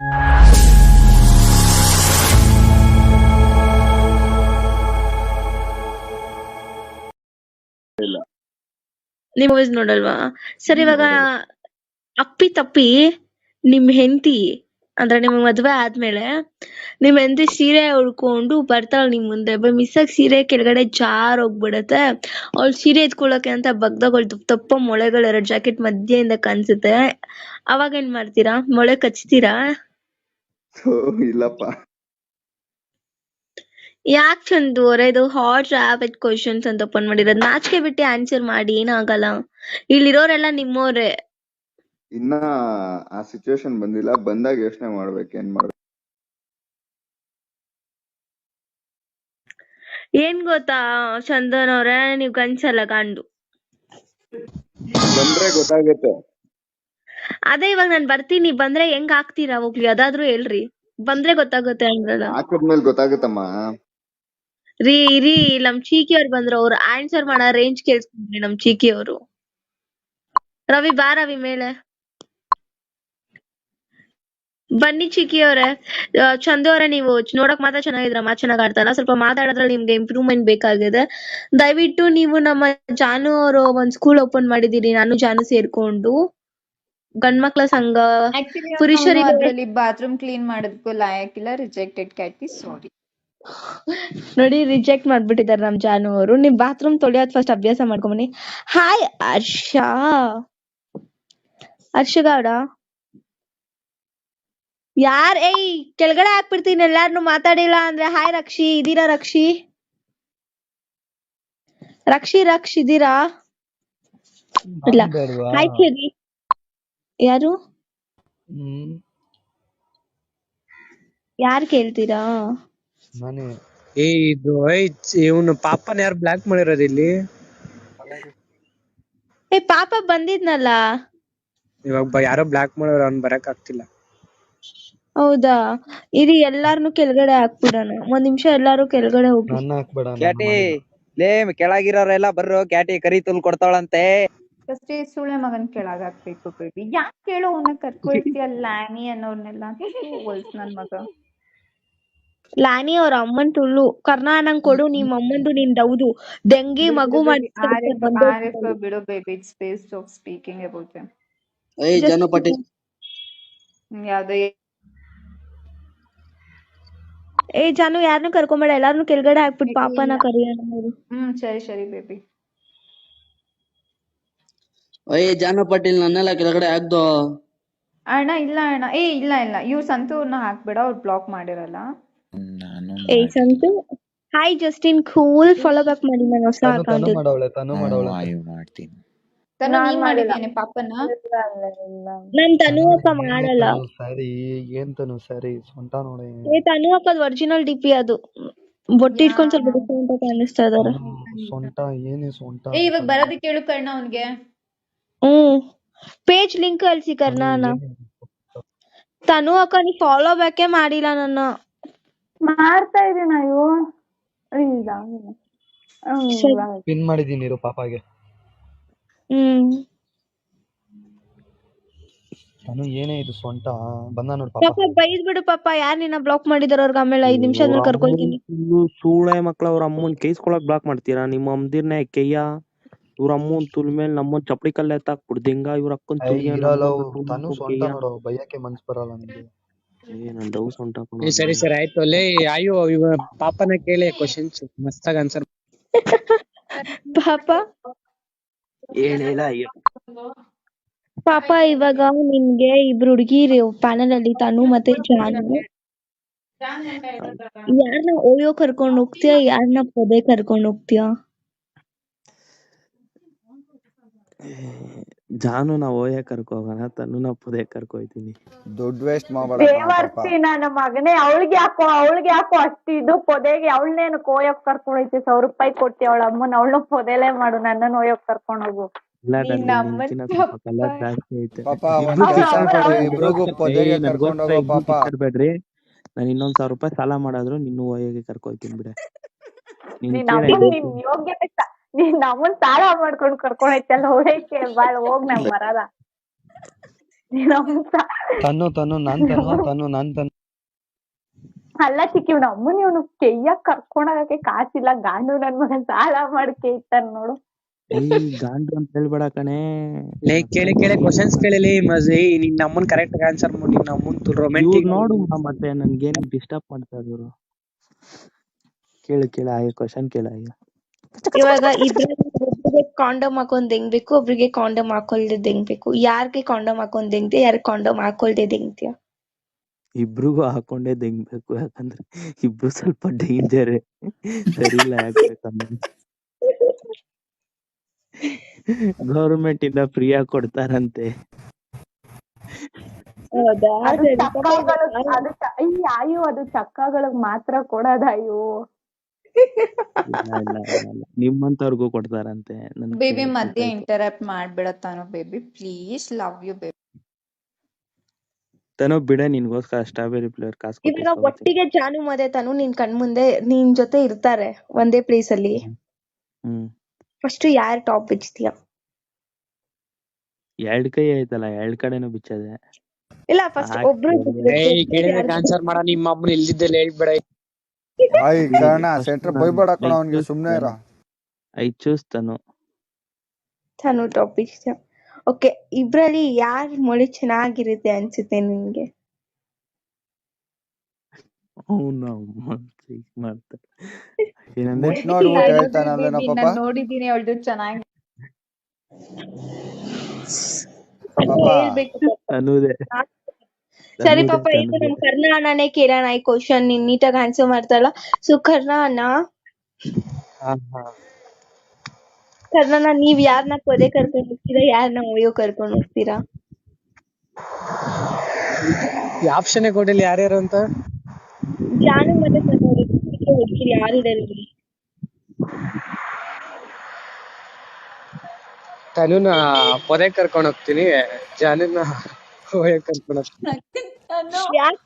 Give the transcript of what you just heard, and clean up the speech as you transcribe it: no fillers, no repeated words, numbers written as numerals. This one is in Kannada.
ಇಲ್ಲ. ನೀವ್ ಮೂವೀಸ್ ನೋಡಲ್ವಾ? ಸರ್ ಇವಾಗ ಅಪ್ಪಿ ತಪ್ಪಿ ನಿಮ್ ಹೆಂಡತಿ ಅಂದ್ರೆ ನಿಮ್ ಮದ್ವೆ ಆದ್ಮೇಲೆ ನಿಮ್ ಹೆಂಡತಿ ಸೀರೆ ಉಡ್ಕೊಂಡು ಬರ್ತಾಳ ನಿಮ್ ಮುಂದೆ, ಬೈ ಮಿಸ್ಸಾಗಿ ಸೀರೆ ಕೆಳಗಡೆ ಜಾರ್ ಹೋಗ್ಬಿಡತ್ತೆ. ಅವಳು ಸೀರೆ ಎತ್ಕೊಳಕ್ಕೆ ಅಂತ ಬಗ್ದಾಗ ತಪ್ಪ ಮೊಳೆಗಳು 2 ಜಾಕೆಟ್ ಮಧ್ಯೆಯಿಂದ ಕಾಣಿಸುತ್ತೆ. ಅವಾಗ ಏನ್ ಮಾಡ್ತೀರಾ? ಮೊಳೆ ಕಚ್ತೀರಾ? ಇಲ್ಲಪ್ಪ. ಯಾಕ್ ಚಂದು ಅವ್ರೆ ಇದು ಹಾಟ್ ರ್ಯಾಪಿಡ್ ಕ್ವಶನ್ಸ್ ಅಂತ ಓಪನ್ ಮಾಡಿರೋದು? ನಾಚಿಕೆ ಬಿಟ್ಟು ಆನ್ಸರ್ ಮಾಡಿ, ಏನಾಗಲ್ಲ. ಇಲ್ಲಿರೋರೆಲ್ಲ ನಿಮ್ಮೋರೆ. ಇನ್ನ ಆ ಸಿಚುವೇಶನ್ ಬಂದಿಲ್ಲ, ಬಂದಾಗ ಯೋಚನೆ ಮಾಡ್ಬೇಕು ಏನ್ ಮಾಡ್ಬೇಕು. ಏನ್ ಗೊತ್ತಾ ಚಂದನ್ ಅವ್ರೆ, ನೀವ್ ಗಂಡ್ಸಲ್ಲ ಗಂಡು. ಬಂದ್ರೆ ಗೊತ್ತಾಗುತ್ತೆ. ಅದೇ ಇವಾಗ ನಾನ್ ಬರ್ತೀನಿ, ಬಂದ್ರೆ ಹೆಂಗ್ ಹಾಕ್ತೀರಾ ಹೋಗ್ಲಿ, ಅದಾದ್ರೂ ಹೇಳ್ರಿ. ಬಂದ್ರೆ ಗೊತ್ತಾಗುತ್ತೆ ಅಂದ್ರಲ್ಲ. ಹಾಕಿದ್ಮೇಲೆ ಗೊತ್ತಾಗುತ್ತಮ್ಮ. ರೀ ನಮ್ ಚೀಕಿ ಅವ್ರು ಬಂದ್ರು, ಅವ್ರು ಆನ್ಸರ್ ಮಾಡೋ ರೇಂಜ್ ಕೇಳಿಸ್ಕೊಂಡ್ರಿ ನಮ್ ಚೀಕಿ ಅವರು. ರವಿ ಬಾ ರವಿ ಮೇಲೆ ಬನ್ನಿ ಚೀಕಿ ಅವ್ರೆ. ಚಂದು ಅವ್ರೆ, ನೀವು ನೋಡಕ್ ಮಾತ್ರ ಚೆನ್ನಾಗಿದ್ರ, ಮಾತ್ ಚೆನ್ನಾಗ್ ಆಡ್ತಾರ, ಸ್ವಲ್ಪ ಮಾತಾಡೋದ್ರಲ್ಲಿ ನಿಮ್ಗೆ ಇಂಪ್ರೂವ್ಮೆಂಟ್ ಬೇಕಾಗಿದೆ. ದಯವಿಟ್ಟು ನೀವು ನಮ್ಮ ಜಾನು ಅವರು ಒಂದ್ ಸ್ಕೂಲ್ ಓಪನ್ ಮಾಡಿದೀರಿ, ನಾನು ಜಾನು ಸೇರ್ಕೊಂಡು ಗಂಡ್ಮಕ್ಳ ಸಂಘ ಪುರುಷರಿಗೆ. ಅದ್ರಲ್ಲಿ ಬಾತ್ರೂಮ್ ಕ್ಲೀನ್ ಮಾಡೋದಕ್ಕೂ ಲಾಯಕ್ಕಿಲ್ಲ, ರಿಜೆಕ್ಟೆಡ್ ಕ್ಯಾಟಿ, ಸಾರಿ. ನೋಡಿ ರಿಜೆಕ್ಟ್ ಮಾಡ್ಬಿಟ್ಟಿದಾರೆ ನಮ್ ಜಾನು ಅವರು. ನೀವ್ ಬಾತ್ರೂಮ್ ತೊಳೆಯೋದ್ ಫಸ್ಟ್ ಅಭ್ಯಾಸ ಮಾಡ್ಕೊಂಬನ್ನಿ. ಹಾಯ್ ಹರ್ಷಗೌಡ. ಏಯ್ ಕೆಳಗಡೆ ಹಾಕ್ಬಿಡ್ತೀನಿ ಎಲ್ಲಾರ್ನು ಮಾತಾಡಿಲ್ಲ ಅಂದ್ರೆ. ಹಾಯ್ ರಕ್ಷಿ, ಇದೀರಾ ರಕ್ಷಿ? ರಕ್ಷಿ ಇದೀರಾ? ಇಲ್ಲ. Hi cherry. ಯಾರು ಕೇಳ್ತೀರಾ? ನಾನೇ. ಇದು ಇವನು ಪಾಪನ ಯಾರು ಬ್ಲಾಕ್ ಮಾಡಿರೋದು ಇಲ್ಲಿ? ಪಾಪ ಬಂದಿದ್ನಲ್ಲ ಇವಾಗ ಯಾರೋ ಬ್ಲಾಕ್ ಮಾಡೋರು, ಅವ್ನ್ ಬರಕ್ ಆಗ್ತಿಲ್ಲ. ಹೌದಾ, ಇರಿ ಎಲ್ಲಾರ್ನು ಕೆಳಗಡೆ ಹಾಕ್ಬಿಡೋಣ. ಒಂದ್ ನಿಮಿಷ ಎಲ್ಲಾರು ಕೆಳಗಡೆ ಹೋಗಿ. ಕ್ಯಾಟಿ ಲೇ ಕೆಳಗಿರೋರೆಲ್ಲ ಬರ್ರು, ಕ್ಯಾಟಿ ಕರಿ ತುಲ್ ಕೊಡ್ತಾಳಂತೆ. ಅಷ್ಟೇ ಸುಳೆ ಮಗನ್ ಕೆಳಗ ಹಾಕ್ಬೇಕು ಬೇಬಿ. ಯಾಕೆ ಕೇಳು, ಅವನ್ನ ಕರ್ಕೊಳ್ತೀಯ ಲ್ಯಾನಿ ಅನ್ನೋರ್ನೆಲ್ಲ. ಹೊಲ್ಸ್ ನನ್ ಮಗ. ಲಾನಿ ಅವ್ರ ಅಮ್ಮನ್ ತುಳ್ಳು ಕರ್ನಾನಂಗ್ ಕೊಡು, ನಿಮ್ ಅಮ್ಮಂದು ನಿಂದೌದು. ಡೆಂಗಿ ಮಗು ಮಾಡಿ ಬಿಡು baby, it's based of speaking about them. ಜಾನು ಪಾಟೀಲ್ ಯಾವ್ದೋ ಜಾನು ಯಾರನ್ನು ಕರ್ಕೊಂಬೇಡ, ಎಲ್ಲಾರ್ನು ಕೆಳಗಡೆ ಹಾಕ್ಬಿಟ್ಟು ಪಾಪನ ಕರಿಯೋಣ. ಸರಿ ಬೇಬಿ. ಜಾನು ಪಾಟೀಲ್ ನನ್ನೆಲ್ಲ ಕೆಳಗಡೆ ಹಾಕ್ದೋ ಅಣ್ಣ. ಇಲ್ಲ ಅಣ್ಣ, ಇಲ್ಲ ಇವ್ರು ಸಂತೂರ್ನ ಹಾಕ್ಬೇಡ, ಅವ್ರು ಬ್ಲಾಕ್ ಮಾಡಿರಲ್ಲ. Santhu hi Justin cool, follow back ಮಾಡಿ ನನ್ನ ಹೊಸ ಅಕೌಂಟ್. ನೀನ್ ಮಾಡಿದ್ದೇನೆ ಪಾಪನ. ನನ್ ತನು ಅಕ್ಕ ಮಾಡಲ್ಲ. ತನು ಅಕ್ಕದ್ ಒರಿಜಿನಲ್ ಡಿಪಿ ಅದು. ಬೊಟ್ಟಿಟ್ಕೊಂಡ್ ಸ್ವಲ್ಪ ಡಿಫ್ರೆಂಟ್ ಆಗಿ ಕಾಣಿಸ್ತಾ ಇದಾರೆ. ಇವಾಗ ಬರೋದಕ್ಕೆ ಹೇಳು ಕರ್ಣ ಅವ್ನ್ಗೆ. ಪೇಜ್ ಲಿಂಕ್ ಕಳ್ಸಿ ಕರ್ನಾನ. ತನು ಅಕ್ಕ ನೀ ಫಾಲೋ ಬ್ಯಾಕೇ ಮಾಡಿಲ್ಲ ನನ್ನ. ಮಾಡ್ತಾ ಇದೀನಿ ಅಯ್ಯೋ. ಪಿನ್ ಮಾಡಿದೀನಿ ಪಾಪಾಗೆ. ನಾನು ಏನೇ ಇದು ಸೊಂಟ ಬಂದ ನೋಡ್ ಪಾಪ. ಬೈದ್ ಬಿಡು ಪಾಪ, ಯಾರ್ ನಿನ್ನ ಬ್ಲಾಕ್ ಮಾಡಿದಾರ ಅವ್ರಿಗೆ ಆಮೇಲೆ 5 ನಿಮಿಷ ಆದ್ಮೇಲೆ ಕರ್ಕೊಳ್ತೀನಿ. ಸೂಳೆ ಮಕ್ಳ ಅವ್ರ ಅಮ್ಮನ್ ಕೈಸ್ಕೊಳಕ್ ಬ್ಲಾಕ್ ಮಾಡ್ತೀರಾ? ನಿಮ್ಮ ಅಮ್ಮದಿರ್ನ ಕೈಯ ಇವ್ರ ಅಮ್ಮನ್ ತುಲ್ ಮೇಲೆ ನಮ್ಮನ್ ಚಪ್ಪಡಿ ಕಲ್ಲೆ ಎತ್ತಾಕ್ಬಿಡ್ದು. ಹಿಂಗ ಇವ್ರ ಅಕ್ಕನ್ ಬೈಯಕ್ಕೆ ಮನ್ಸ್ ಬರಲ್ಲ ನನಗೆ. ನನ್ ಡೌ ಸೊಂಟ. ಸರಿ ಆಯ್ತು. ಅಲ್ಲೇ ಅಯ್ಯೋ ಇವ ಪಾಪನ ಕೇಳಿ ಕ್ವಶನ್ಸ್ ಮಸ್ತಾಗ ಆನ್ಸರ್. ಪಾಪ ಹೇಳಿಲ್ಲ ಅಯ್ಯೋ ಪಾಪ. ಇವಾಗ ನಿನ್ಗೆ ಇಬ್ರು ಹುಡುಗಿರಿ ಪ್ಯಾನಲ್ ಅಲ್ಲಿ, ತನು ಮತ್ತೆ ಜಾನು. ಯಾರನ್ನ ಓಯೋ ಕರ್ಕೊಂಡ್ ಹೋಗ್ತೀಯಾ, ಯಾರನ್ನ ಪೊದೆ ಕರ್ಕೊಂಡ್ ಹೋಗ್ತೀಯಾ? ಜಾನು ನಾ ಓಯ ಕರ್ಕೋಗೋಣ, ತನು ನಾ ಪೊದೆ ಕರ್ಕೊಯ್ತೀನಿ. ದುಡ್ಡು ವೇಸ್ಟ್ ಮಾಡಬೇಡ. ನನ್ನ ಮಗನೇ, ಅವಳಿಗೆ ಯಾಕೋ ಅಷ್ಟು ಇದು ಪೊದೆಗೆ. ಅವಳನ್ನೇನು ಓಯಕ್ ಕರ್ಕೊಂಡೋಯ್ತಿ? 1,000 ರೂಪಾಯಿ ಕೊಟ್ಟಿ ಅವಳ ಅಮ್ಮನ, ಅವಳು ಪೊದೆಲೆ ಮಾಡು, ನನ್ನನ್ನು ಓಯಕ್ ಕರ್ಕೊಂಡ್ ಹೋಗು. ಬೇಡ್ರಿ, ನಾನು ಇನ್ನೊಂದ್ 1,000 ರೂಪಾಯಿ ಸಾಲ ಮಾಡಾದ್ರು ನಿನ್ನ ಓಯಗೆ ಕರ್ಕೊಯ್ತೀನಿ ಬಿಡ. ಯೋಗ್ಯತೆ ನೀನ್ ನಮ್ಮನ್ ಸಾಲ ಮಾಡ್ಕೊಂಡು ಕರ್ಕೊಂಡೈತಲ್ಲ, ಹೋಗಕ್ಕೆ ಬಾಳ ಹೋಗ್ ನಾವ್ ಬರಲ್ಲ. ಅಲ್ಲ ಚಿಕ್ಕಿ ಇವ್ನ ಅಮ್ಮನ್ ಇವ್ನು ಕೆಯ್ಯಕ್ ಕರ್ಕೊಂಡೋಗಕ್ಕೆ ಕಾಸಿಲ್ಲ ಗಾಂಡು ನನ್ ಮಗನ್ ಸಾಲ ಮಾಡಿ ಕೇಳ್ತಾನ ನೋಡು. ಏಯ್ ಗಾಂಡ್ರು ಅಂತ ಹೇಳ್ಬೇಡ ಕಣೆ. ಲೇ ಕೇಳಿ ಕ್ವಶನ್ಸ್ ಕೇಳಲಿ ಮಜಿ ನಿನ್ನ ಅಮ್ಮನ್ ಕರೆಕ್ಟ್ ಆನ್ಸರ್ ಮಾಡಿ ನಿನ್ನ ಅಮ್ಮನ್ ರೊಮ್ಯಾಂಟಿಕ್ ನೋಡು ಮತ್ತೆ ನನ್ಗೇನ್ ಡಿಸ್ಟರ್ಬ್ ಮಾಡ್ತಾರೆ ಇವ್ರು. ಕೇಳು ಆಯ ಕ್ವಶನ್ ಕೇಳ ಆಯ. ಇವಾಗ ಒಬ್ರಿಗೆ ಕಾಂಡೋಮ್ ಹಾಕೊಂಡ್ ಬೇಕು, ಒಬ್ರಿಗೆ ಕಾಂಡೋಮ್ ಹಾಕೊಳ್ದೆ ಬೇಕು. ಯಾರಿಗೆ ಕಾಂಡೋಮ್ ಹಾಕೊಂಡ್ ದಿಂಗ್ತೀಯ, ಯಾರಿಗೆ ಕಾಂಡೋಮ್ ಹಾಕೊಳ್ದೆ ದಿಂಗ್ತೀಯ? ಇಬ್ರಿಗೂ ಹಾಕೊಂಡೇ ದಿಂಗ್ಬೇಕು, ಯಾಕಂದ್ರೆ ಇಬ್ರು ಸ್ವಲ್ಪ ಡೇಂಜರ್. ಸರಿ ಇಲ್ಲ ಯಾಕಂದ್ರೆ ಗೌರ್ಮೆಂಟ್ ಇಂದ ಫ್ರೀ ಆಗಿ ಕೊಡ್ತಾರಂತೆ. ಹೌದಾ? ಅದು ಅಯ್ಯೋ ಅದು ಚಕ್ಕಗಳಿಗೆ ಮಾತ್ರ ಕೊಡೋದ ಅಯ್ಯೋ. ಇಲ್ಲ ನಿಮ್ಮಂತವ್ರಿಗೂ ಕೊಡ್ತಾರಂತೆ. ಬೇಬಿ ಮಧ್ಯೆ ಇಂಟರಪ್ಟ್ ಮಾಡ್ಬಿಡತ್ತಾನು baby please, love you baby. ತನೋ ಬಿಡ, ನಿನ್ಗೋಸ್ಕರ ಸ್ಟ್ರಾಬೆರಿ ಫ್ಲೇವರ್ ಕಾಸು ಇವಾಗ ಒಟ್ಟಿಗೆ ಜಾನು ಮತ್ತೆ ತನು ನಿನ್ ಕಣ್ ಮುಂದೆ ನಿನ್ ಜೊತೆ ಇರ್ತಾರೆ ಒಂದೇ ಪ್ಲೇಸ್ ಅಲ್ಲಿ. ಫಸ್ಟ್ ಯಾರ್ ಟಾಪ್ ಬಿಚ್ತೀಯ? ಎರಡ್ ಕೈ ಆಯ್ತಲ್ಲ, ಎರಡ್ ಕಡೆನೂ ಬಿಚ್ಚದೆ. ಇಲ್ಲ ಫಸ್ಟ್ ಒಬ್ರು ಆನ್ಸರ್ ಮಾಡ. ನಿಮ್ಮ ಅಮ್ಮನ ಇಲ್ದಿದ್ದೆಲ್ಲ ಹೇಳ್ಬೇಡ. I choose Tanu. Tanu top ಬಿಚ್ತೀಯ. ಓಕೆ, ಇಬ್ರಲ್ಲಿ ಯಾರ್ ಮೊಳೆ ಚೆನ್ನಾಗಿರುತ್ತೆ ಅನ್ಸುತ್ತೆ ನಿನ್ಗೆ? ನೋಡಿದೀನಿ ಅವಳ್ದು ಚೆನ್ನಾಗಿ. ಸರಿ ಪಾಪ, ಇದು ನಮ್ ಕರ್ಣ ಅಣ್ಣನೇ ಕೇಳೋಣ ಈ ಕ್ವಶನ್. ನೀನ್ ನೀಟಾಗಿ ಆನ್ಸರ್ ಮಾಡ್ತಾಳ. ಸೊ ಕರ್ಣ ಅಣ್ಣ, ನೀವ್ ಯಾರನ್ನ ಪೊದೆ ಕರ್ಕೊಂಡ್ ಹೋಗ್ತೀರಾ, ಯಾರನ್ನ ಒಯ್ಯೋ ಕರ್ಕೊಂಡ್ ಹೋಗ್ತೀರಾ? ಆಪ್ಷನ್ ಕೊಟ್ಟಿಲ್ಲ ಯಾರ್ಯಾರು ಅಂತ. ಜಾನು ಮತ್ತೆ ಹುಡುಗಿರು ಯಾರಿದ್ದಾರೆ? ತನುನ ಪೊದೆ ಕರ್ಕೊಂಡ್ ಹೋಗ್ತೀನಿ, ಜಾನುನ ಕರ್ಕೊಂಡ್ ಹೋಗ್ತೀನಿ. ಯಾಕೆ